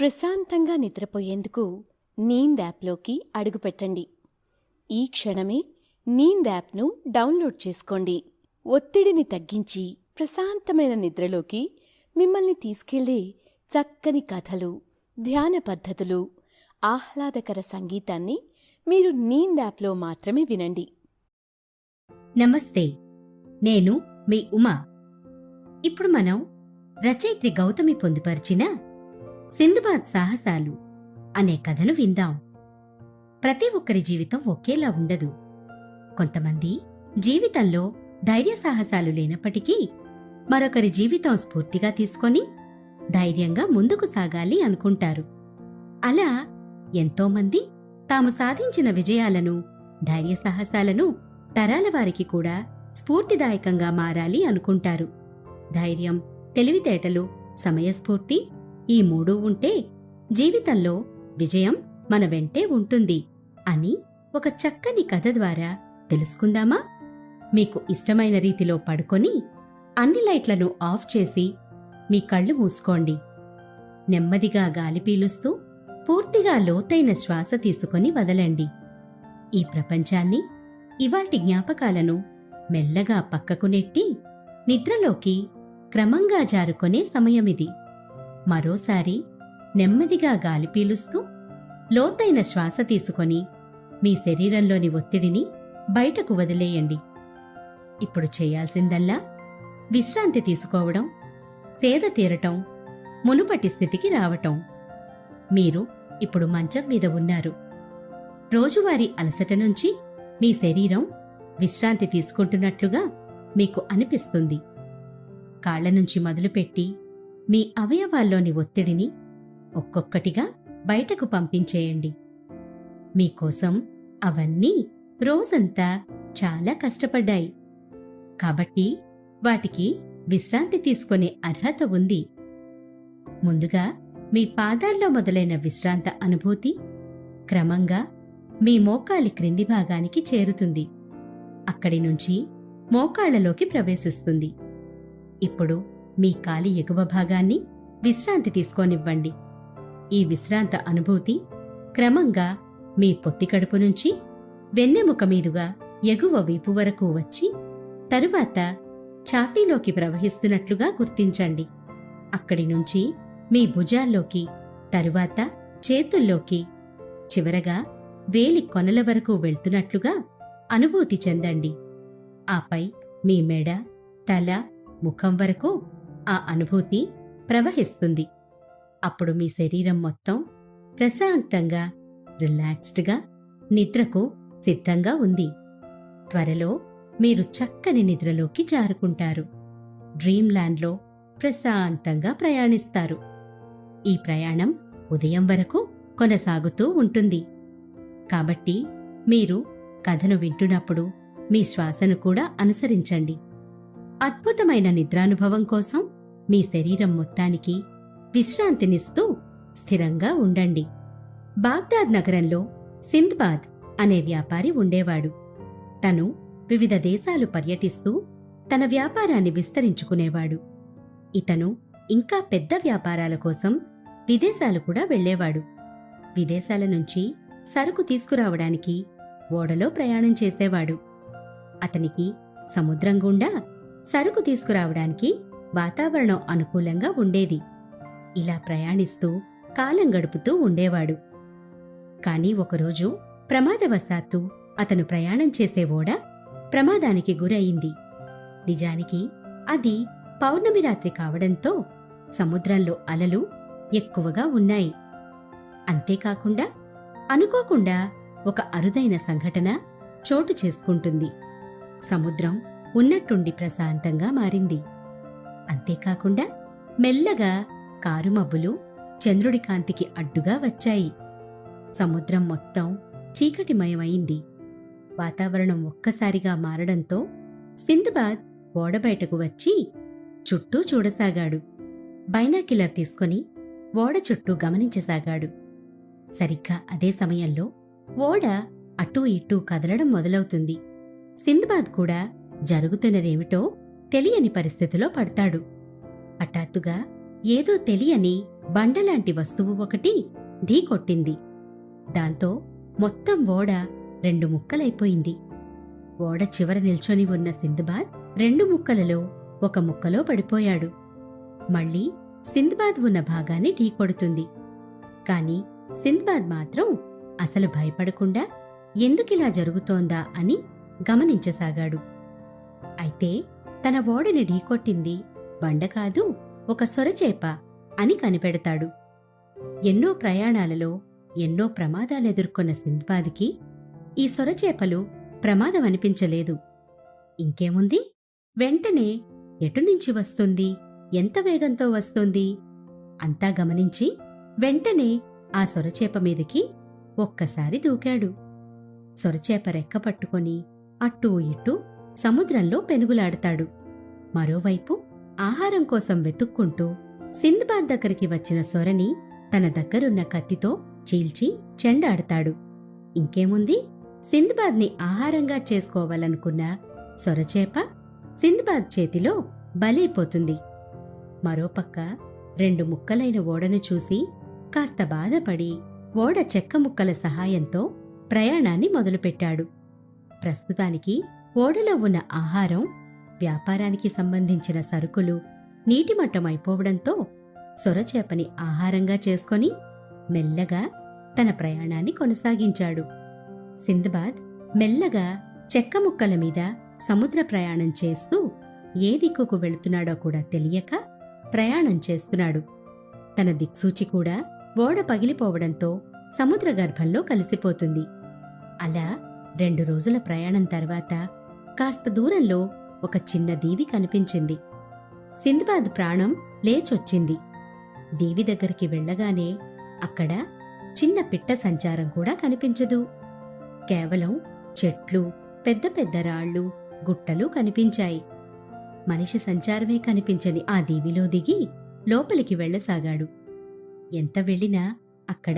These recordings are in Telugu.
ప్రశాంతంగా నిద్రపోయేందుకు నీంద్ యాప్లోకి అడుగుపెట్టండి. ఈ క్షణమే నీంద్ యాప్ను డౌన్లోడ్ చేసుకోండి. ఒత్తిడిని తగ్గించి ప్రశాంతమైన నిద్రలోకి మిమ్మల్ని తీసుకెళ్లే చక్కని కథలు, ధ్యాన పద్ధతులు, ఆహ్లాదకర సంగీతాన్ని మీరు నీంద్ యాప్లో మాత్రమే వినండి. నమస్తే, నేను మీ ఉమా. ఇప్పుడు మనం రచయిత్రి గౌతమి పొందుపరిచిన సింద్బాద్ సాహసాలు అనే కథను విందాం. ప్రతి ఒక్కరి జీవితం ఒకేలా ఉండదు. కొంతమంది జీవితంలో ధైర్య సాహసాలు లేనప్పటికీ మరొకరి జీవితం స్ఫూర్తిగా తీసుకొని ధైర్యంగా ముందుకు సాగాలి అనుకుంటారు. అలా ఎంతోమంది తాము సాధించిన విజయాలను, ధైర్య సాహసాలను తరాల వారికి కూడా స్ఫూర్తిదాయకంగా మారాలి అనుకుంటారు. ధైర్యం, తెలివితేటలు, సమయస్ఫూర్తి ఈ మూడూ ఉంటే జీవితంలో విజయం మన వెంటే ఉంటుంది అని ఒక చక్కని కథ ద్వారా తెలుసుకుందామా? మీకు ఇష్టమైన రీతిలో పడుకొని అన్ని లైట్లను ఆఫ్ చేసి మీ కళ్ళు మూసుకోండి. నెమ్మదిగా గాలి పీలుస్తూ పూర్తిగా లోతైన శ్వాస తీసుకొని వదలండి. ఈ ప్రపంచాన్ని, ఇవాల్టి జ్ఞాపకాలను మెల్లగా పక్కకు నెట్టి నిద్రలోకి క్రమంగా జారుకొనే సమయమిది. మరోసారి నెమ్మదిగా గాలి పీలుస్తూ లోతైన శ్వాస తీసుకొని మీ శరీరంలోని ఒత్తిడిని బయటకు వదిలేయండి. ఇప్పుడు చేయాల్సిందల్లా విశ్రాంతి తీసుకోవడం, సేద తీరటం, మునుపటి స్థితికి రావటం. మీరు ఇప్పుడు మంచం మీద ఉన్నారు. రోజువారీ అలసట నుంచి మీ శరీరం విశ్రాంతి తీసుకుంటున్నట్లుగా మీకు అనిపిస్తుంది. కాళ్ల నుంచి మొదలుపెట్టి మీ అవయవాల్లోని ఒత్తిడిని ఒక్కొక్కటిగా బయటకు పంపించేయండి. మీకోసం అవన్నీ రోజంతా చాలా కష్టపడ్డాయి. కాబట్టి వాటికి విశ్రాంతి తీసుకునే అర్హత ఉంది. ముందుగా మీ పాదాల్లో మొదలైన విశ్రాంత అనుభూతి క్రమంగా మీ మోకాలి క్రింది భాగానికి చేరుతుంది. అక్కడి నుంచి మోకాళ్లలోకి ప్రవేశిస్తుంది. ఇప్పుడు మీ కాలి ఎగువ భాగాన్ని విశ్రాంతి తీసుకోనివ్వండి. ఈ విశ్రాంత అనుభూతి క్రమంగా మీ పొత్తికడుపు నుంచి వెన్నెముక మీదుగా ఎగువ వీపు వరకు వచ్చి తరువాత ఛాతీలోకి ప్రవహిస్తున్నట్లుగా గుర్తించండి. అక్కడి నుంచి మీ భుజాల్లోకి, తరువాత చేతుల్లోకి, చివరగా వేలి కొనల వరకు వెళ్తున్నట్లుగా అనుభూతి చెందండి. ఆపై మీ మెడ, తల, ముఖం వరకు ఆ అనుభూతి ప్రవహిస్తుంది. అప్పుడు మీ శరీరం మొత్తం ప్రశాంతంగా, రిలాక్స్డ్గా నిద్రకు సిద్ధంగా ఉంది. త్వరలో మీరు చక్కని నిద్రలోకి జారుకుంటారు. డ్రీమ్ ల్యాండ్లో ప్రశాంతంగా ప్రయాణిస్తారు. ఈ ప్రయాణం ఉదయం వరకు కొనసాగుతూ ఉంటుంది. కాబట్టి మీరు కథను వింటున్నప్పుడు మీ శ్వాసను కూడా అనుసరించండి. అద్భుతమైన నిద్రానుభవం కోసం మీ శరీరం మొత్తానికి విశ్రాంతినిస్తూ స్థిరంగా ఉండండి. బాగ్దాద్ నగరంలో సింద్బాద్ అనే వ్యాపారి ఉండేవాడు. తను వివిధ దేశాలు పర్యటిస్తూ తన వ్యాపారాన్ని విస్తరించుకునేవాడు. ఇతను ఇంకా పెద్ద వ్యాపారాల కోసం విదేశాలు కూడా వెళ్లేవాడు. విదేశాల నుంచి సరుకు తీసుకురావడానికి ఓడలో ప్రయాణం చేసేవాడు. అతనికి సముద్రం గుండా సరుకు తీసుకురావడానికి వాతావరణం అనుకూలంగా ఉండేది. ఇలా ప్రయాణిస్తూ కాలం గడుపుతూ ఉండేవాడు. కాని ఒకరోజు ప్రమాదవశాత్తు అతను ప్రయాణం చేసే ఓడ ప్రమాదానికి గురయింది. నిజానికి అది పౌర్ణమి రాత్రి కావడంతో సముద్రంలో అలలు ఎక్కువగా ఉన్నాయి. అంతేకాకుండా అనుకోకుండా ఒక అరుదైన సంఘటన చోటు చేసుకుంటుంది. సముద్రం ఉన్నట్టుండి ప్రశాంతంగా మారింది. అంతేకాకుండా మెల్లగా కారుమబ్బులు చంద్రుడి కాంతికి అడ్డుగా వచ్చాయి. సముద్రం మొత్తం చీకటిమయమైంది. వాతావరణం ఒక్కసారిగా మారడంతో సింద్బాద్ ఓడబయటకు వచ్చి చుట్టూ చూడసాగాడు. బైనాక్యులర్ తీసుకుని ఓడ చుట్టూ గమనించసాగాడు. సరిగ్గా అదే సమయంలో ఓడ అటూ ఇటూ కదలడం మొదలవుతుంది. సింద్బాద్ కూడా జరుగుతున్నదేమిటో తెలియని పరిస్థితిలో పడతాడు. హఠాత్తుగా ఏదో తెలియని బండలాంటి వస్తువు ఒకటి ఢీకొట్టింది. దాంతో మొత్తం ఓడ 2 ముక్కలైపోయింది. ఓడ చివర నిల్చొని ఉన్న సింద్బాద్ 2 ముక్కలలో ఒక ముక్కలో పడిపోయాడు. మళ్ళీ సింద్బాద్ ఉన్న భాగాన్ని ఢీకొడుతుంది. కాని సింద్బాద్ మాత్రం అసలు భయపడకుండా ఎందుకిలా జరుగుతోందా అని గమనించసాగాడు. అయితే తన ఓడని ఢీకొట్టింది బండ కాదు, ఒక సొరచేప అని కనిపెడతాడు. ఎన్నో ప్రయాణాలలో ఎన్నో ప్రమాదాలెదుర్కొన్న సింద్బాద్కి ఈ సొరచేపలు ప్రమాదమనిపించలేదు. ఇంకేముంది, వెంటనే ఎటునుంచి వస్తుంది, ఎంత వేగంతో వస్తుంది అంతా గమనించి వెంటనే ఆ సొరచేప మీదికి ఒక్కసారి దూకాడు. సొరచేప రెక్క పట్టుకొని అట్టూ ఇట్టూ సముద్రంలో పెనుగులాడతాడు. మరోవైపు ఆహారం కోసం వెతుక్కుంటూ సింద్బాద్ దగ్గరికి వచ్చిన సొరని తన దగ్గరున్న కత్తితో చీల్చి చెండాడతాడు. ఇంకేముంది, సింద్బాద్ని ఆహారంగా చేసుకోవాలనుకున్న సొరచేప సింద్బాద్ చేతిలో బలైపోతుంది. మరోపక్క 2 ముక్కలైన ఓడను చూసి కాస్త బాధపడి ఓడ చెక్క ముక్కల సహాయంతో ప్రయాణాన్ని మొదలుపెట్టాడు. ప్రస్తుతానికి ఓడలో ఉన్న ఆహారం, వ్యాపారానికి సంబంధించిన సరుకులు నీటిమట్టమైపోవడంతో సొరచేపని ఆహారంగా చేసుకొని మెల్లగా తన ప్రయాణాన్ని కొనసాగించాడు. సింద్బాద్ మెల్లగా చెక్క ముక్కల మీద సముద్ర ప్రయాణం చేస్తూ ఏ దిక్కుకు వెళుతున్నాడో కూడా తెలియక ప్రయాణం చేస్తున్నాడు. తన దిక్సూచి కూడా ఓడ పగిలిపోవడంతో సముద్ర గర్భంలో కలిసిపోతుంది. అలా 2 రోజుల ప్రయాణం తర్వాత కాస్త దూరంలో ఒక చిన్న దీవి కనిపించింది. సింద్బాద్ ప్రాణం లేచొచ్చింది. దీవి దగ్గరికి వెళ్ళగానే అక్కడ చిన్న పిట్ట సంచారం కూడా కనిపించదు. కేవలం చెట్లు, పెద్ద పెద్ద రాళ్ళు, గుట్టలు కనిపించాయి. మనిషి సంచారమే కనిపించని ఆ దీవిలో దిగి లోపలికి వెళ్ళసాగాడు. ఎంత వెళ్ళినా అక్కడ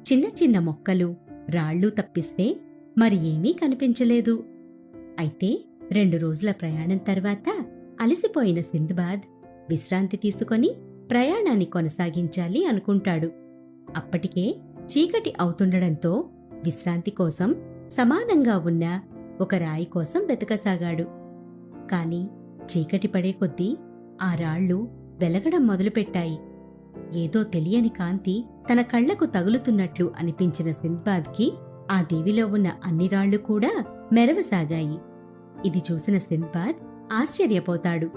చిన్న చిన్న మొక్కలు, రాళ్ళు తప్పిస్తే మరి ఏమీ కనిపించలేదు. అయితే 2 రోజుల ప్రయాణం తర్వాత అలసిపోయిన సింద్బాద్ విశ్రాంతి తీసుకొని ప్రయాణాన్ని కొనసాగించాలి అనుకుంటాడు. అప్పటికే చీకటి అవుతుండడంతో విశ్రాంతి కోసం సమానంగా ఉన్న ఒక రాయి కోసం వెతకసాగాడు. కాని చీకటి పడే కొద్దీ ఆ రాళ్ళు వెలగడం మొదలుపెట్టాయి. ఏదో తెలియని కాంతి తన కళ్లకు తగులుతున్నట్లు అనిపించిన సింద్బాద్కి ఆ దీవిలో ఉన్న అన్ని రాళ్లు కూడా మెరవసాగాయి. ఇది చూసిన సింద్బాద్ ఆశ్చర్యపోతాడు.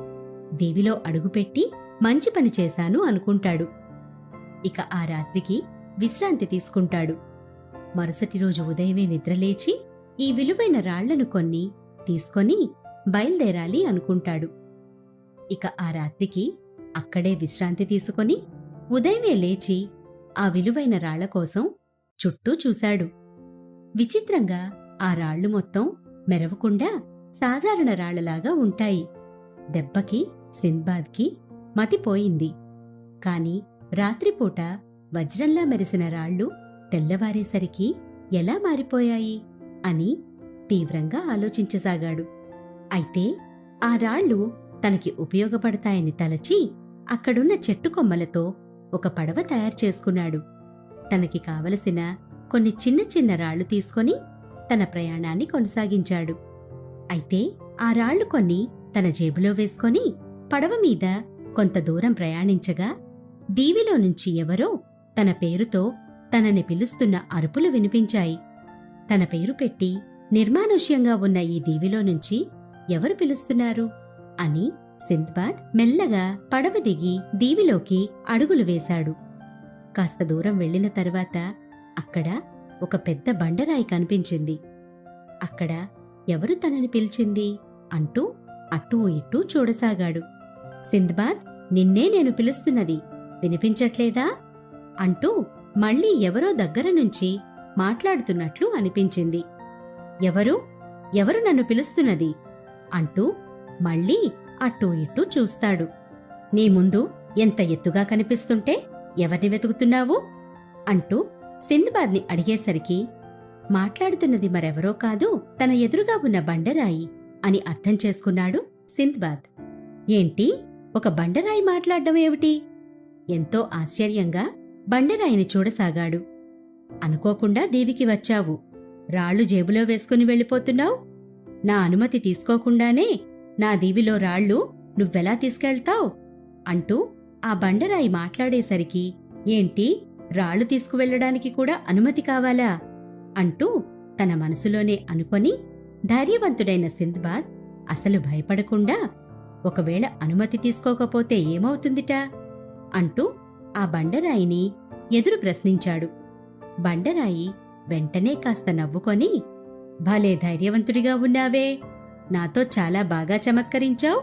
దీవిలో అడుగుపెట్టి మంచి పని చేశాను అనుకుంటాడు. ఇక ఆ రాత్రికి విశ్రాంతి తీసుకుంటాడు. మరుసటి రోజు ఉదయమే నిద్రలేచి ఈ విలువైన రాళ్లను కొన్ని తీసుకొని బయల్దేరాలి అనుకుంటాడు. ఇక ఆ రాత్రికి అక్కడే విశ్రాంతి తీసుకొని ఉదయమే లేచి ఆ విలువైన రాళ్ల కోసం చుట్టూ చూశాడు. విచిత్రంగా ఆ రాళ్లు మొత్తం మెరవకుండా సాధారణ రాళ్లలాగా ఉంటాయి. దెబ్బకి సింద్బాద్కి మతిపోయింది. కాని రాత్రిపూట వజ్రంలా మెరిసిన రాళ్లు తెల్లవారేసరికి ఎలా మారిపోయాయి అని తీవ్రంగా ఆలోచించసాగాడు. అయితే ఆ రాళ్లు తనకి ఉపయోగపడతాయని తలచి అక్కడున్న చెట్టు కొమ్మలతో ఒక పడవ తయారు చేసుకున్నాడు. తనకి కావలసిన కొన్ని చిన్న చిన్న రాళ్లు తీసుకొని తన ప్రయాణాన్ని కొనసాగించాడు. అయితే ఆ రాళ్లు కొన్ని తన జేబులో వేసుకొని పడవ మీద కొంత దూరం ప్రయాణించగా దీవిలో నుంచి ఎవరో తన పేరుతో తనని పిలుస్తున్న అరుపులు వినిపించాయి. తన పేరు పెట్టి నిర్మానుష్యంగా ఉన్న ఈ దీవిలో నుంచి ఎవరు పిలుస్తున్నారు అని సింద్బాద్ మెల్లగా పడవ దిగి దీవిలోకి అడుగులు వేశాడు. కాస్త దూరం వెళ్లిన తర్వాత అక్కడ ఒక పెద్ద బండరాయి కనిపించింది. అక్కడ ఎవరు తనని పిలిచింది అంటూ అటూ ఇటూ చూడసాగాడు. సింద్బాద్, నిన్నే నేను పిలుస్తున్నది, వినిపించట్లేదా అంటూ మళ్లీ ఎవరో దగ్గర నుంచి మాట్లాడుతున్నట్లు అనిపించింది. ఎవరు ఎవరు నన్ను పిలుస్తున్నది అంటూ మళ్లీ అటూ ఇటూ చూస్తాడు. నీ ముందు ఎంత ఎత్తుగా కనిపిస్తుంటే ఎవరిని వెతుకుతున్నావు అంటూ సింద్బాద్ని అడిగేసరికి మాట్లాడుతున్నది మరెవరో కాదు, తన ఎదురుగా ఉన్న బండరాయి అని అర్థం చేసుకున్నాడు సింద్బాద్. ఏంటి, ఒక బండరాయి మాట్లాడ్డం ఏమిటి? ఎంతో ఆశ్చర్యంగా బండరాయిని చూడసాగాడు. అనుకోకుండా దీవికి వచ్చావు. రాళ్లు జేబులో వేసుకుని వెళ్ళిపోతున్నావు. నా అనుమతి తీసుకోకుండానే నా దీవిలో రాళ్లు నువ్వెలా తీసుకెళ్తావ్? అంటూ ఆ బండరాయి మాట్లాడేసరికి, ఏంటి, రాళ్లు తీసుకువెళ్లడానికి కూడా అనుమతి కావాలా? అంటూ తన మనసులోనే అనుకొని ధైర్యవంతుడైన సింద్బాద్ అసలు భయపడకుండా, ఒకవేళ అనుమతి తీసుకోకపోతే ఏమవుతుందిట? అంటూ ఆ బండరాయిని ఎదురు ప్రశ్నించాడు. బండరాయి వెంటనే కాస్త నవ్వుకొని, భలే ధైర్యవంతుడిగా ఉన్నావే, నాతో చాలా బాగా చమత్కరించావు.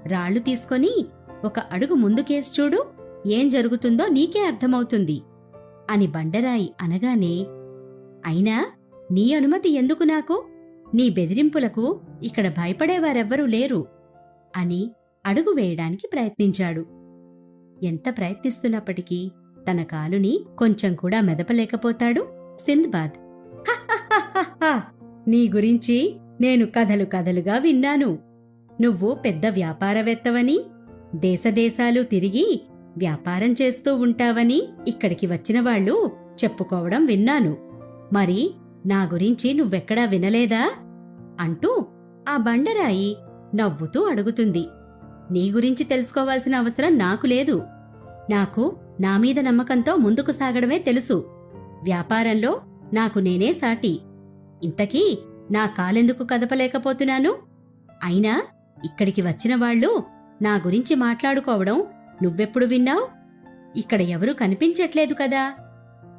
రాళ్లు తీసుకొని ఒక అడుగు ముందుకేసి చూడు, ఏం జరుగుతుందో నీకే అర్థమవుతుంది అని బండరాయి అనగానే, అయినా నీ అనుమతి ఎందుకు నాకు? నీ బెదిరింపులకు ఇక్కడ భయపడేవారెవ్వరూ లేరు అని అడుగు వేయడానికి ప్రయత్నించాడు. ఎంత ప్రయత్నిస్తున్నప్పటికీ తన కాలుని కొంచెం కూడా మెదపలేకపోతాడు సింద్బాద్. "హహహహహ! నీ గురించి నేను కథలు కథలుగా విన్నాను. నువ్వు పెద్ద వ్యాపారవేత్తవని, దేశదేశాలు తిరిగి వ్యాపారం చేస్తూ ఉంటావని ఇక్కడికి వచ్చిన వాళ్ళు చెప్పుకోవడం విన్నాను. మరి నా గురించి నువ్వెక్కడా వినలేదా?" అంటూ ఆ బండరాయి నవ్వుతూ అడుగుతుంది. నీ గురించి తెలుసుకోవాల్సిన అవసరం నాకు లేదు. నాకు నా మీద నమ్మకంతో ముందుకు సాగడమే తెలుసు. వ్యాపారంలో నాకు నేనే సాటి. ఇంతకీ నా కాలెందుకు కదపలేకపోతున్నాను? అయినా ఇక్కడికి వచ్చిన వాళ్ళు నా గురించి మాట్లాడుకోవడం నువ్వెప్పుడు విన్నావ్? ఇక్కడ ఎవరూ కనిపించట్లేదు కదా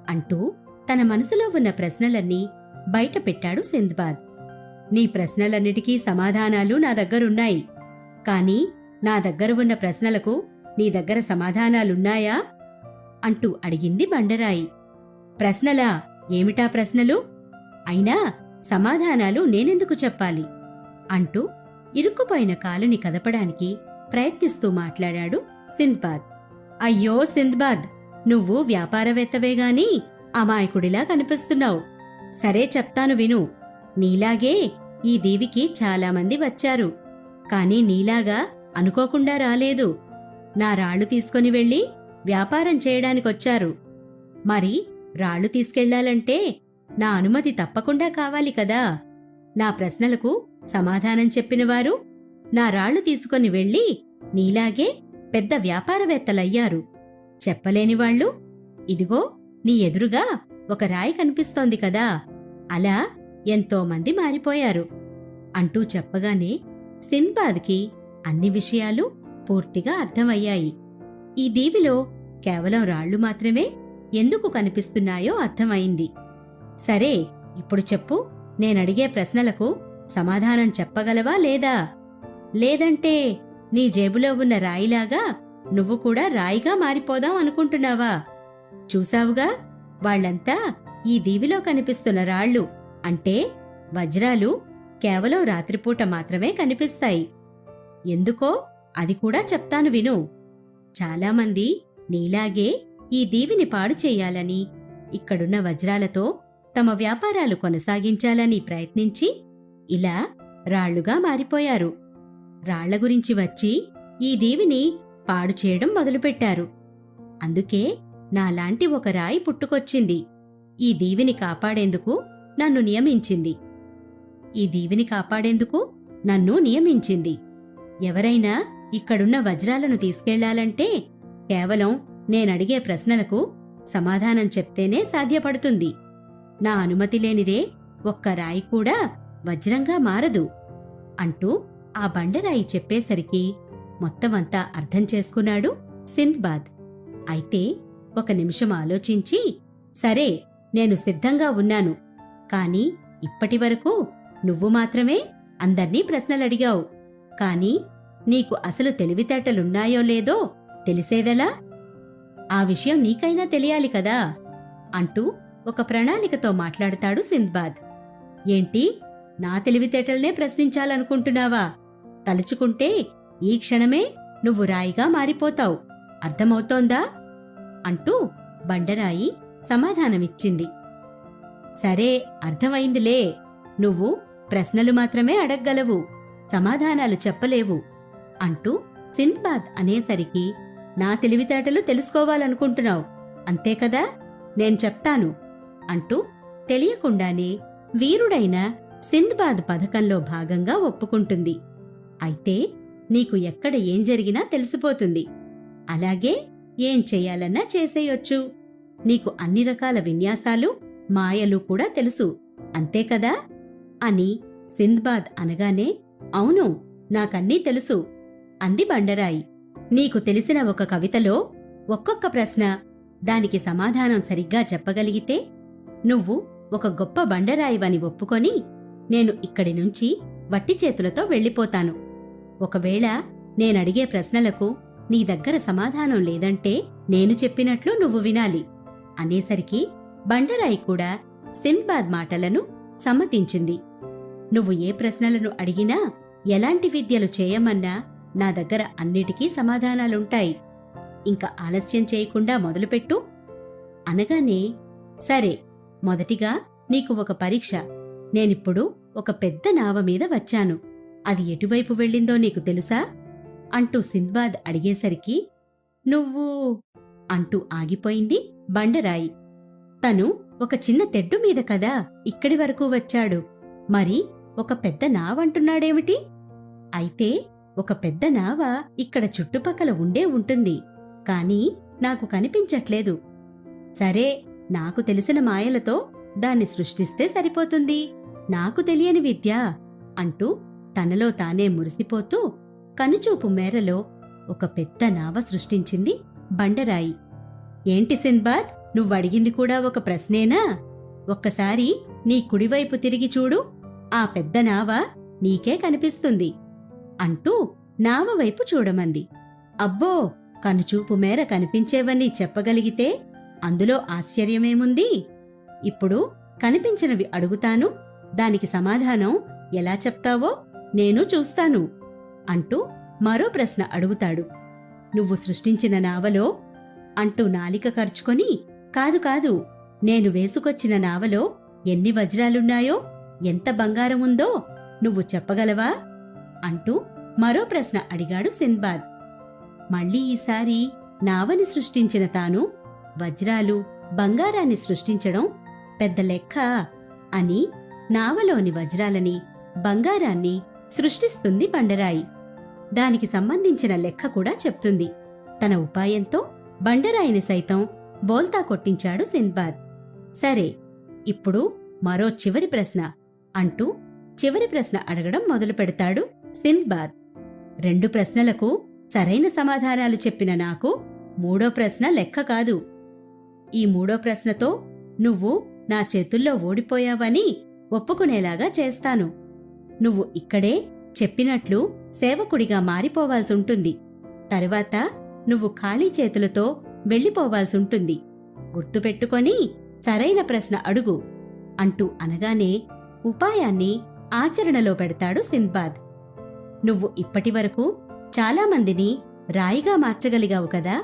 అంటూ తన మనసులో ఉన్న ప్రశ్నలన్నీ బయట పెట్టాడు సింద్బాద్. నీ ప్రశ్నలన్నిటికీ సమాధానాలు నా దగ్గరున్నాయి. కాని నా దగ్గర ఉన్న ప్రశ్నలకు నీ దగ్గర సమాధానాలున్నాయా? అంటూ అడిగింది బండరాయి. ప్రశ్నలా? ఏమిటా ప్రశ్నలు? అయినా సమాధానాలు నేనెందుకు చెప్పాలి? అంటూ ఇరుక్కుపోయిన కాలుని కదపడానికి ప్రయత్నిస్తూ మాట్లాడాడు సింద్బాద్. అయ్యో సింద్బాద్, నువ్వు వ్యాపారవేత్తవేగాని అమాయకుడిలా కనిపిస్తున్నావు. సరే చెప్తాను విను. నీలాగే ఈ దీవికి చాలామంది వచ్చారు. కాని నీలాగా అనుకోకుండా రాలేదు. నా రాళ్లు తీసుకొని వెళ్ళి వ్యాపారం చేయడానికొచ్చారు. మరి రాళ్లు తీసుకెళ్లాలంటే నా అనుమతి తప్పకుండా కావాలి కదా. నా ప్రశ్నలకు సమాధానం చెప్పినవారు నా రాళ్లు తీసుకొని వెళ్ళి నీలాగే పెద్ద వ్యాపారవేత్తలయ్యారు. చెప్పలేనివాళ్లు ఇదిగో నీ ఎదురుగా ఒక రాయి కనిపిస్తోంది కదా, అలా ఎంతోమంది మారిపోయారు అంటూ చెప్పగానే సింద్బాద్కి అన్ని విషయాలు పూర్తిగా అర్థమయ్యాయి. ఈ దీవిలో కేవలం రాళ్లు మాత్రమే ఎందుకు కనిపిస్తున్నాయో అర్థమైంది. సరే, ఇప్పుడు చెప్పు, నేనడిగే ప్రశ్నలకు సమాధానం చెప్పగలవా లేదా? లేదంటే నీ జేబులో ఉన్న రాయిలాగా నువ్వు కూడా రాయిగా మారిపోదాం అనుకుంటున్నావా? చూసావుగా, వాళ్లంతా ఈ దీవిలో కనిపిస్తున్న రాళ్లు అంటే వజ్రాలు కేవలం రాత్రిపూట మాత్రమే కనిపిస్తాయి. ఎందుకో అది కూడా చెప్తాను విను. చాలామంది నీలాగే ఈ దీవిని పాడు చెయ్యాలని, ఇక్కడున్న వజ్రాలతో తమ వ్యాపారాలు కొనసాగించాలని ప్రయత్నించి ఇలా రాళ్లుగా మారిపోయారు. రాళ్ల గురించి వచ్చి ఈ దీవిని పాడు చేయడం మొదలుపెట్టారు. అందుకే నాలాంటి ఒక రాయి పుట్టుకొచ్చింది. ఈ దీవిని కాపాడేందుకు నన్ను నియమించింది. ఎవరైనా ఇక్కడున్న వజ్రాలను తీసుకెళ్లాలంటే కేవలం నేనడిగే ప్రశ్నలకు సమాధానం చెప్తేనే సాధ్యపడుతుంది. నా అనుమతి లేనిదే ఒక్క రాయి కూడా వజ్రంగా మారదు అంటూ ఆ బండరాయి చెప్పేసరికి మొత్తమంతా అర్థం చేసుకున్నాడు సింద్బాద్. అయితే ఒక నిమిషం ఆలోచించి, సరే, నేను సిద్ధంగా ఉన్నాను. కాని ఇప్పటివరకు నువ్వు మాత్రమే అందర్నీ ప్రశ్నలడిగావు. కాని నీకు అసలు తెలివితేటలున్నాయో లేదో తెలిసేదెలా? ఆ విషయం నీకైనా తెలియాలి కదా అంటూ ఒక ప్రణాళికతో మాట్లాడతాడు సింద్బాద్. ఏంటి, నా తెలివితేటల్నే ప్రశ్నించాలనుకుంటున్నావా? తలుచుకుంటే ఈ క్షణమే నువ్వు రాయిగా మారిపోతావు. అర్థమవుతోందా? అంటూ బండరాయి సమాధానమిచ్చింది. సరే, అర్థమైందిలే. నువ్వు ప్రశ్నలు మాత్రమే అడగ్గలవు, సమాధానాలు చెప్పలేవు అంటూ సింద్బాద్ అనేసరికి నా తెలివితేటలు తెలుసుకోవాలనుకుంటున్నావు అంతే కదా? నేను చెప్తాను అంటూ తెలియకుండానే వీరుడైన సింద్బాద్ పథకంలో భాగంగా ఒప్పుకుంటుంది. అయితే నీకు ఎక్కడ ఏం జరిగినా తెలిసిపోతుంది. అలాగే ఏం చెయ్యాలన్నా చేసేయొచ్చు. నీకు అన్ని రకాల విన్యాసాలు, మాయలు కూడా తెలుసు అంతే కదా అని సింద్బాద్ అనగానే, అవును, నాకన్నీ తెలుసు అంది బండరాయి. నీకు తెలిసిన ఒక కవితలో ఒక్కొక్క ప్రశ్న, దానికి సమాధానం సరిగ్గా చెప్పగలిగితే నువ్వు ఒక గొప్ప బండరాయివని ఒప్పుకొని నేను ఇక్కడి నుంచి వట్టి చేతులతో వెళ్ళిపోతాను. ఒకవేళ నేనడిగే ప్రశ్నలకు నీ దగ్గర సమాధానం లేదంటే నేను చెప్పినట్లు నువ్వు వినాలి అనేసరికి బండరాయి కూడా సింద్బాద్ మాటలను సమ్మతించింది. నువ్వు ఏ ప్రశ్నలను అడిగినా, ఎలాంటి విద్యలు చేయమన్నా నా దగ్గర అన్నిటికీ సమాధానాలుంటాయి. ఇంకా ఆలస్యం చేయకుండా మొదలుపెట్టు అనగానే, సరే, మొదటిగా నీకు ఒక పరీక్ష. నేనిప్పుడు ఒక పెద్ద నావ మీద వచ్చాను. అది ఎటువైపు వెళ్ళిందో నీకు తెలుసా అంటూ సింద్బాద్ అడిగేసరికి, నువ్వు అంటూ ఆగిపోయింది బండరాయి. తను ఒక చిన్న తెడ్డు మీద కదా ఇక్కడి వరకు వచ్చాడు, మరి ఒక పెద్ద నావంటున్నాడేమిటి? అయితే ఒక పెద్ద నావ ఇక్కడ చుట్టుపక్కల ఉండే ఉంటుంది, కాని నాకు కనిపించట్లేదు. సరే, నాకు తెలిసిన మాయలతో దాన్ని సృష్టిస్తే సరిపోతుంది. నాకు తెలియని విద్య అంటూ తనలో తానే మురిసిపోతూ కనుచూపు మేరలో ఒక పెద్ద నావ సృష్టించింది బండరాయి. ఏంటి సింద్బాద్, నువ్వడిగింది కూడా ఒక ప్రశ్నేనా? ఒక్కసారి నీ కుడివైపు తిరిగి చూడు, ఆ పెద్ద నావ నీకే కనిపిస్తుంది అంటూ నావ వైపు చూడమంది. అబ్బో, కనుచూపు మేర కనిపించేవన్నీ చెప్పగలిగితే అందులో ఆశ్చర్యమేముంది? ఇప్పుడు కనిపించినవి అడుగుతాను, దానికి సమాధానం ఎలా చెప్తావో నేను చూస్తాను అంటూ మరో ప్రశ్న అడుగుతాడు. నువ్వు సృష్టించిన నావలో అంటూ నాలిక ఖర్చుకొని, కాదు కాదు, నేను వేసుకొచ్చిన నావలో ఎన్ని వజ్రాలున్నాయో, ఎంత బంగారముందో నువ్వు చెప్పగలవా అంటూ మరో ప్రశ్న అడిగాడు సింద్బాద్. మళ్ళీ ఈసారి నావని సృష్టించిన తాను వజ్రాలు, బంగారాన్ని సృష్టించడం పెద్ద లెక్క అని నావలోని వజ్రాలని, బంగారాన్ని సృష్టిస్తుంది బండరాయి. దానికి సంబంధించిన లెక్క కూడా చెప్తుంది. తన ఉపాయంతో బండరాయిని సైతం బోల్తా కొట్టించాడు సింద్బాద్. సరే, ఇప్పుడు మరో చివరి ప్రశ్న అంటూ చివరి ప్రశ్న అడగడం మొదలు పెడతాడు సింద్బాద్. 2 ప్రశ్నలకు సరైన సమాధానాలు చెప్పిన నాకు మూడో ప్రశ్న లెక్క కాదు. ఈ మూడో ప్రశ్నతో నువ్వు నా చేతుల్లో ఓడిపోయావని ఒప్పుకునేలాగా చేస్తాను. నువ్వు ఇక్కడే చెప్పినట్లు సేవకుడిగా మారిపోవాల్సుంటుంది. తరువాత నువ్వు ఖాళీ చేతులతో వెళ్ళిపోవాల్సుంటుంది. గుర్తుపెట్టుకొని సరైన ప్రశ్న అడుగు అంటూ అనగానే ఉపాయాన్ని ఆచరణలో పెడతాడు సింద్బాద్. నువ్వు ఇప్పటివరకు చాలామందిని రాయిగా మార్చగలిగావు కదా?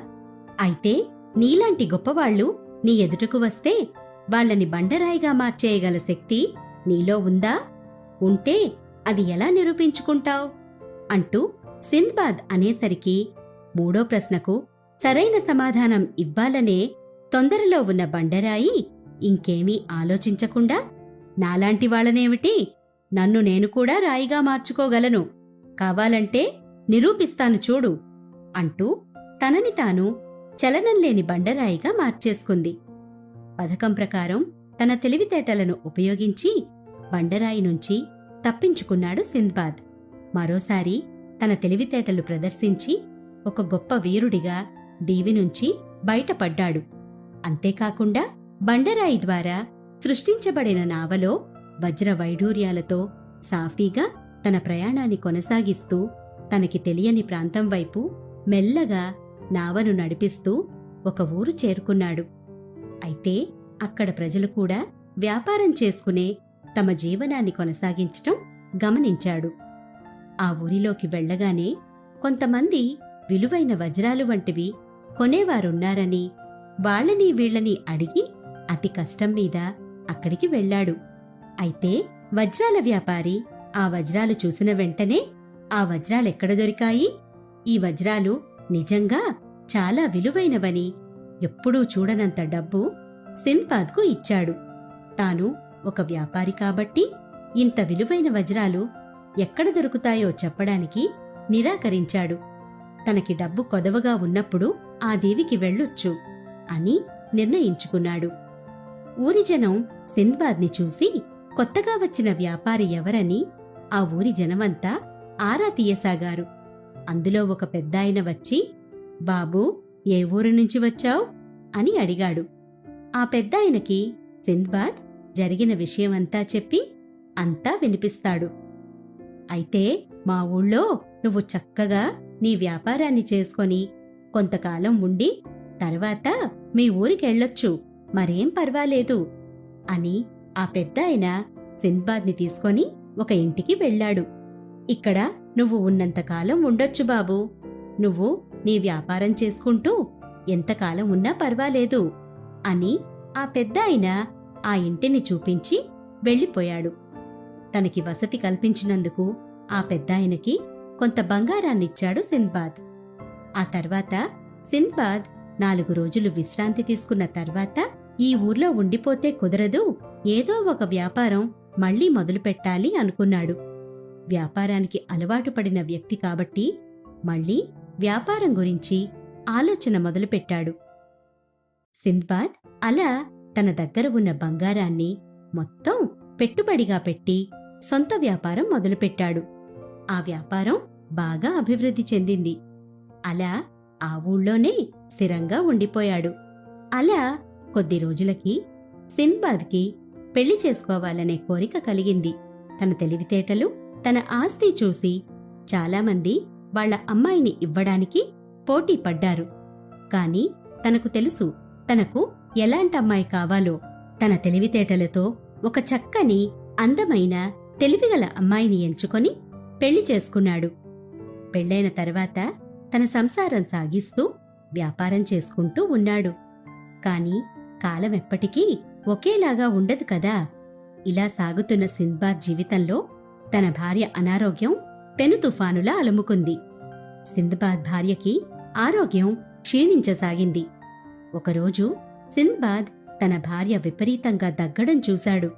అయితే నీలాంటి గొప్పవాళ్లు నీ ఎదుటకు వస్తే వాళ్ళని బండరాయిగా మార్చేయగల శక్తి నీలో ఉందా? ఉంటే అది ఎలా నిరూపించుకుంటావ్ అంటూ సింద్బాద్ అనేసరికి మూడో ప్రశ్నకు సరైన సమాధానం ఇవ్వాలనే తొందరలో ఉన్న బండరాయి ఇంకేమీ ఆలోచించకుండా, నాలాంటి వాళ్ళనేమిటి, నన్ను నేను కూడా రాయిగా మార్చుకోగలను, కావాలంటే నిరూపిస్తాను చూడు అంటూ తనని తాను చలనంలేని బండరాయిగా మార్చేసుకుంది. పథకం ప్రకారం తన తెలివితేటలను ఉపయోగించి బండరాయి నుంచి తప్పించుకున్నాడు సింద్బాద్. మరోసారి తన తెలివితేటలు ప్రదర్శించి ఒక గొప్ప వీరుడిగా దీవి నుంచి బయటపడ్డాడు. అంతేకాకుండా బండరాయి ద్వారా సృష్టించబడిన నావలో వజ్ర వైఢూర్యాలతో సాఫీగా తన ప్రయాణాన్ని కొనసాగిస్తూ తనకి తెలియని ప్రాంతం వైపు మెల్లగా నావను నడిపిస్తూ ఒక ఊరు చేరుకున్నాడు. అయితే అక్కడ ప్రజలు కూడా వ్యాపారం చేసుకునే తమ జీవనాన్ని కొనసాగించటం గమనించాడు. ఆ ఊరిలోకి వెళ్ళగానే కొంతమంది విలువైన వజ్రాలు వంటివి కొనేవారున్నారని వాళ్ళని వీళ్ళని అడిగి అతి కష్టం మీద అక్కడికి వెళ్ళాడు. అయితే వజ్రాల వ్యాపారి ఆ వజ్రాలు చూసిన వెంటనే, ఆ వజ్రాలెక్కడ దొరికాయి? ఈ వజ్రాలు నిజంగా చాలా విలువైనవని, ఎప్పుడూ చూడనంత డబ్బు సింద్బాద్కు ఇచ్చాడు. తాను ఒక వ్యాపారి కాబట్టి ఇంత విలువైన వజ్రాలు ఎక్కడ దొరుకుతాయో చెప్పడానికి నిరాకరించాడు. తనకి డబ్బు కొదవగా ఉన్నప్పుడు ఆ దీవికి వెళ్ళొచ్చు అని నిర్ణయించుకున్నాడు. ఊరి జనం సింద్బాద్ని చూసి కొత్తగా వచ్చిన వ్యాపారి ఎవరని ఆ ఊరి జనమంతా ఆరా తీయసాగారు. అందులో ఒక పెద్దాయన వచ్చి, బాబూ, ఏ ఊరు నుంచి వచ్చావ్ అని అడిగాడు. ఆ పెద్దాయనకి సింద్బాద్ జరిగిన విషయమంతా చెప్పి అంతా వినిపిస్తాడు. అయితే మా ఊళ్ళో నువ్వు చక్కగా నీ వ్యాపారాన్ని చేసుకొని కొంతకాలం ఉండి తర్వాత మీ ఊరికెళ్ళొచ్చు, మరేం పర్వాలేదు అని ఆ పెద్దాయన సింద్బాద్ని తీసుకొని ఒక ఇంటికి వెళ్ళాడు. ఇక్కడ నువ్వు ఉన్నంతకాలం ఉండొచ్చు బాబూ, నువ్వు నీ వ్యాపారం చేసుకుంటూ ఎంతకాలం ఉన్నా పర్వాలేదు అని ఆ పెద్దాయన ఆ ఇంటిని చూపించి వెళ్ళిపోయాడు. తనకి వసతి కల్పించినందుకు ఆ పెద్దాయనకి కొంత బంగారాన్నిచ్చాడు సింద్బాద్. ఆ తర్వాత సింద్బాద్ 4 రోజులు విశ్రాంతి తీసుకున్న తర్వాత ఈ ఊర్లో ఉండిపోతే కుదరదు, ఏదో ఒక వ్యాపారం మళ్లీ మొదలుపెట్టాలి అనుకున్నాడు. వ్యాపారానికి అలవాటు పడిన వ్యక్తి కాబట్టి మళ్లీ వ్యాపారం గురించి ఆలోచన మొదలుపెట్టాడు. సింద్బాద్ అలా తన దగ్గర ఉన్న బంగారాన్ని మొత్తం పెట్టుబడిగా పెట్టి సొంత వ్యాపారం మొదలుపెట్టాడు. ఆ వ్యాపారం బాగా అభివృద్ధి చెందింది. అలా ఆ ఊళ్ళోనే స్థిరంగా ఉండిపోయాడు. అలా కొద్ది రోజులకి సింద్బాద్కి పెళ్లి చేసుకోవాలనే కోరిక కలిగింది. తన తెలివితేటలు, తన ఆస్తి చూసి చాలామంది వాళ్ల అమ్మాయిని ఇవ్వడానికి పోటీ పడ్డారు. కాని తనకు తెలుసు తనకు ఎలాంటమ్మాయి కావాలో. తన తెలివితేటలతో ఒక చక్కని, అందమైన, తెలివిగల అమ్మాయిని ఎంచుకొని పెళ్లి చేసుకున్నాడు. పెళ్లైన తర్వాత తన సంసారం సాగిస్తూ వ్యాపారం చేసుకుంటూ ఉన్నాడు. కాని కాలం ఎప్పటికీ ఒకేలాగా ఉండదు కదా. ఇలా సాగుతున్న సింద్బాద్ జీవితంలో తన భార్య అనారోగ్యం పెను తుఫానులా అలుముకుంది. సింద్బాద్ భార్యకి ఆరోగ్యం క్షీణించసాగింది. ఒకరోజు సింద్బాద్ తన భార్య విపరీతంగా దగ్గడం చూశాడు.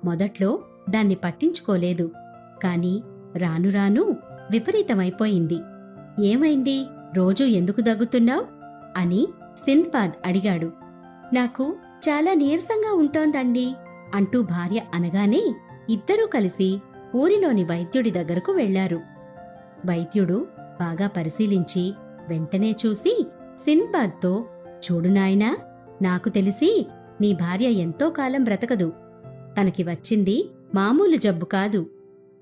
మొదట్లో దాన్ని పట్టించుకోలేదు. కాని రాను రాను విపరీతమైపోయింది. ఏమైంది, రోజూ ఎందుకు దగ్గుతున్నావ్ అని సింద్బాద్ అడిగాడు. నాకు చాలా నీరసంగా ఉంటోందండి అంటూ భార్య అనగానే ఇద్దరూ కలిసి ఊరిలోని వైద్యుడి దగ్గరకు వెళ్లారు. వైద్యుడు బాగా పరిశీలించి వెంటనే చూసి సింద్బాద్తో, చూడు నాయనా, నాకు తెలిసి నీ భార్య ఎంతో కాలం బ్రతకదు. తనకి వచ్చింది మామూలు జబ్బు కాదు,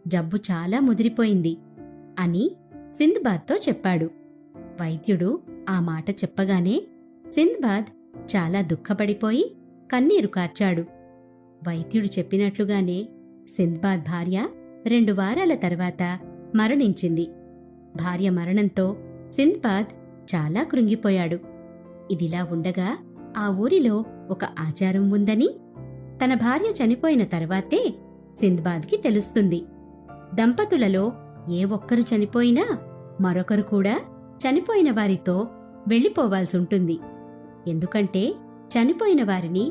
జబ్బు చాలా ముదిరిపోయింది అని సింద్బాద్తో చెప్పాడు. వైద్యుడు ఆ మాట చెప్పగానే సింద్బాద్ చాలా దుఃఖపడిపోయి కన్నీరు కార్చాడు. వైద్యుడు చెప్పినట్లుగానే సింద్బాద్ భార్య 2 వారాల తర్వాత మరణించింది. భార్య మరణంతో సింద్బాద్ చాలా కృంగిపోయాడు. ఇదిలా ఉండగా ఆ ఊరిలో ఒక ఆచారం ఉందని తన భార్య చనిపోయిన తర్వాతే సింద్బాద్కి తెలుస్తుంది. దంపతులలో ఏ ఒక్కరు చనిపోయినా మరొకరు కూడా చనిపోయిన వారితో వెళ్ళిపోవాల్సుంటుంది. ఎందుకంటే చనిపోయిన వారిని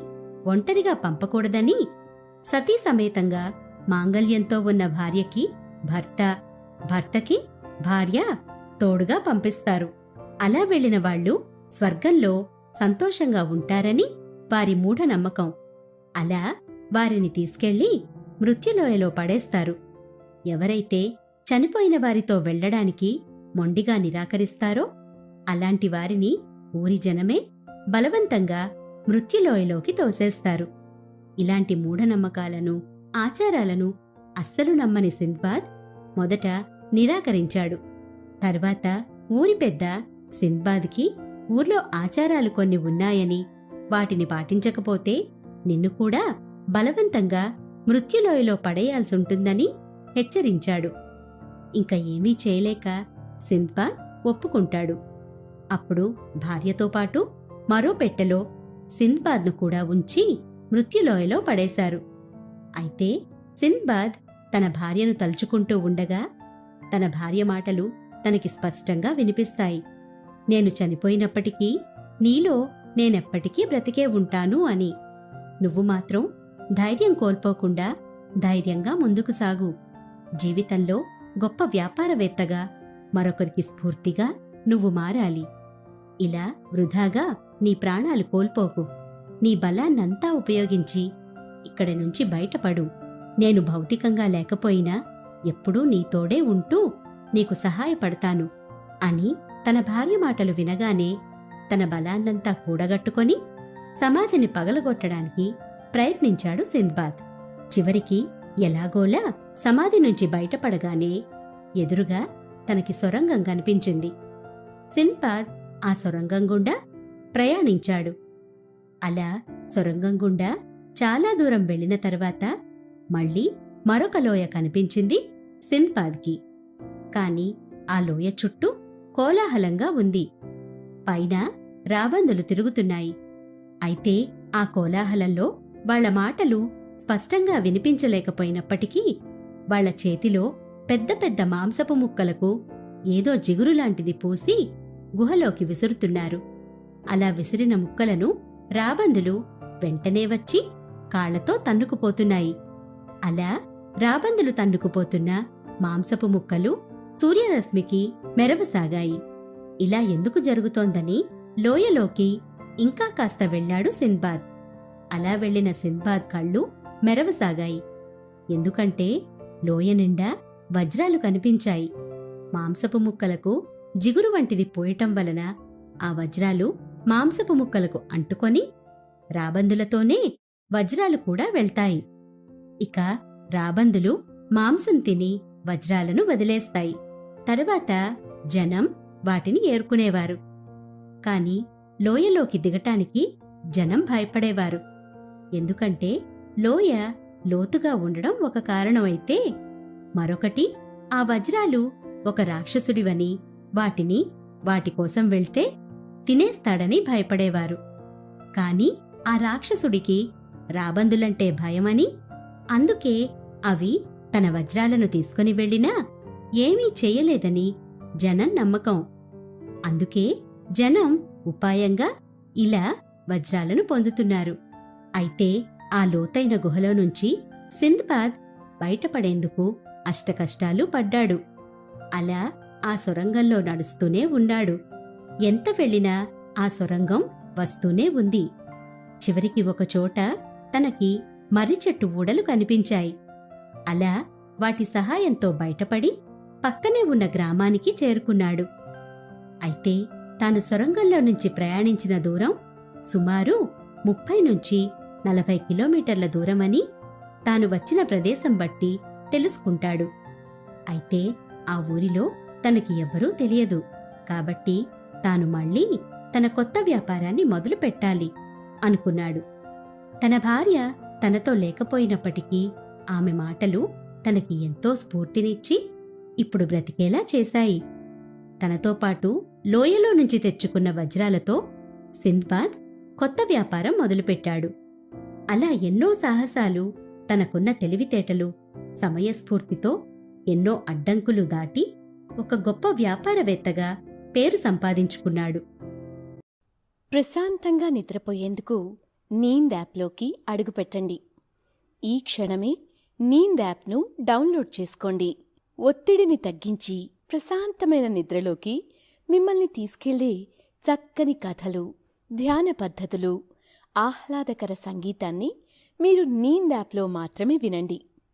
ఒంటరిగా పంపకూడదని సతీ సమేతంగా మాంగల్యంతో ఉన్న భార్యకి భర్త, భర్తకి భార్య తోడుగా పంపిస్తారు. అలా వెళ్లిన వాళ్లు స్వర్గంలో సంతోషంగా ఉంటారని వారి మూఢనమ్మకం. అలా వారిని తీసుకెళ్లి మృత్యులోయలో పడేస్తారు. ఎవరైతే చనిపోయిన వారితో వెళ్లడానికి మొండిగా నిరాకరిస్తారో అలాంటి వారిని ఊరి జనమే బలవంతంగా మృత్యులోయలోకి తోసేస్తారు. ఇలాంటి మూఢనమ్మకాలను, ఆచారాలను అస్సలు నమ్మని సింద్బాద్ మొదట నిరాకరించాడు. తర్వాత ఊరి పెద్ద సింద్బాద్కి ఊర్లో ఆచారాలు కొన్ని ఉన్నాయని, వాటిని పాటించకపోతే నిన్ను కూడా బలవంతంగా మృత్యులోయలో పడేయాల్సుంటుందని హెచ్చరించాడు. ఇంక ఏమీ చేయలేక సింద్బాద్ ఒప్పుకుంటాడు. అప్పుడు భార్యతో పాటు మరో పెట్టెలో సింద్బాద్ను కూడా ఉంచి మృత్యులోయలో పడేశారు. అయితే సింద్బాద్ తన భార్యను తలుచుకుంటూ ఉండగా తన భార్య మాటలు తనకి స్పష్టంగా వినిపిస్తాయి. నేను చనిపోయినప్పటికీ నీలో నేనెప్పటికీ బ్రతికే ఉంటాను అని. నువ్వు మాత్రం ధైర్యం కోల్పోకుండా ధైర్యంగా ముందుకు సాగు. జీవితంలో గొప్ప వ్యాపారవేత్తగా, మరొకరికి స్ఫూర్తిగా నువ్వు మారాలి. ఇలా వృధాగా నీ ప్రాణాలు కోల్పోకు. నీ బలాన్నంతా ఉపయోగించి ఇక్కడి నుంచి బయటపడు. నేను భౌతికంగా లేకపోయినా ఎప్పుడూ నీతోడే ఉంటూ నీకు సహాయపడతాను అని తన భార్య మాటలు వినగానే తన బలాన్నంతా కూడగట్టుకొని సమాధిని పగలగొట్టడానికి ప్రయత్నించాడు సింద్బాద్. చివరికి ఎలాగోలా సమాధి నుంచి బయటపడగానే ఎదురుగా తనకి సొరంగం కనిపించింది. సింద్బాద్ ఆ సొరంగం గుండా ప్రయాణించాడు. అలా సొరంగం గుండా చాలా దూరం వెళ్లిన తర్వాత మళ్లీ మరొక లోయ కనిపించింది సింద్బాద్కి. కాని ఆ లోయ చుట్టూ కోలాహలంగా ఉంది. పైన రాబందులు తిరుగుతున్నాయి. అయితే ఆ కోలాహలంలో వాళ్ల మాటలు స్పష్టంగా వినిపించలేకపోయినప్పటికీ వాళ్ల చేతిలో పెద్ద పెద్ద మాంసపు ముక్కలకు ఏదో జిగురులాంటిది పూసి గుహలోకి విసురుతున్నారు. అలా విసిరిన ముక్కలను రాబందులు వెంటనే వచ్చి కాళ్లతో తన్నుకుపోతున్నాయి. అలా రాబందులు తన్నుకుపోతున్న మాంసపు ముక్కలు సూర్యరశ్మికి మెరవసాగాయి. ఇలా ఎందుకు జరుగుతోందని లోయలోకి ఇంకా కాస్త వెళ్లాడు సింద్బాద్. అలా వెళ్లిన సింద్బాద్ కళ్ళు మెరవసాగాయి. ఎందుకంటే లోయ నిండా వజ్రాలు కనిపించాయి. మాంసపు ముక్కలకు జిగురు వంటిది పోయటం వలన ఆ వజ్రాలు మాంసపు ముక్కలకు అంటుకొని రాబందులతోనే వజ్రాలు కూడా వెళ్తాయి. ఇక రాబందులు మాంసం తిని వజ్రాలను వదిలేస్తాయి. తరువాత జనం వాటిని ఏరుకునేవారు. కాని లోయలోకి దిగటానికి జనం భయపడేవారు. ఎందుకంటే లోయ లోతుగా ఉండడం ఒక కారణమైతే మరొకటి ఆ వజ్రాలు ఒక రాక్షసుడివని, వాటిని వాటికోసం వెళ్తే తినేస్తాడని భయపడేవారు. కాని ఆ రాక్షసుడికి రాబందులంటే భయమని, అందుకే అవి తన వజ్రాలను తీసుకుని వెళ్ళినా ఏమీ చెయ్యలేదని జనం నమ్మకం. అందుకే జనం ఉపాయంగా ఇలా వజ్రాలను పొందుతున్నారు. అయితే ఆ లోతైన గుహలో నుంచి సింద్బాద్ బయటపడేందుకు అష్టకష్టాలు పడ్డాడు. అలా ఆ సొరంగంలో నడుస్తూనే ఉన్నాడు. ఎంత వెళ్ళినా ఆ సొరంగం వస్తూనే ఉంది. చివరికి ఒకచోట తనకి మర్రి చెట్టు ఊడలు కనిపించాయి. అలా వాటి సహాయంతో బయటపడి పక్కనే ఉన్న గ్రామానికి చేరుకున్నాడు. అయితే తాను సొరంగంలో నుంచి ప్రయాణించిన దూరం సుమారు 30-40 కిలోమీటర్ల దూరమని తాను వచ్చిన ప్రదేశం బట్టి తెలుసుకుంటాడు. అయితే ఆ ఊరిలో తనకి ఎవ్వరూ తెలియదు. కాబట్టి తాను మళ్ళీ తన కొత్త వ్యాపారాన్ని మొదలు పెట్టాలి అనుకున్నాడు. తన భార్య తనతో లేకపోయినప్పటికీ ఆమె మాటలు తనకి ఎంతో స్ఫూర్తినిచ్చి ఇప్పుడు బ్రతికేలా చేశాయి. తనతో పాటు లోయలో నుంచి తెచ్చుకున్న వజ్రాలతో సింద్బాద్ కొత్త వ్యాపారం మొదలుపెట్టాడు. అలా ఎన్నో సాహసాలు, తనకున్న తెలివితేటలు, సమయస్ఫూర్తితో ఎన్నో అడ్డంకులు దాటి ఒక గొప్ప వ్యాపారవేత్తగా పేరు సంపాదించుకున్నాడు. ప్రశాంతంగా నిద్రపోయేందుకు నీంద్ యాప్లోకి అడుగుపెట్టండి. ఈ క్షణమే నీంద్ యాప్ను డౌన్లోడ్ చేసుకోండి. ఒత్తిడిని తగ్గించి ప్రశాంతమైన నిద్రలోకి మిమ్మల్ని తీసుకెళ్లే చక్కని కథలు, ధ్యాన పద్ధతులు, ఆహ్లాదకర సంగీతాన్ని మీరు నీంద్ యాప్లో మాత్రమే వినండి.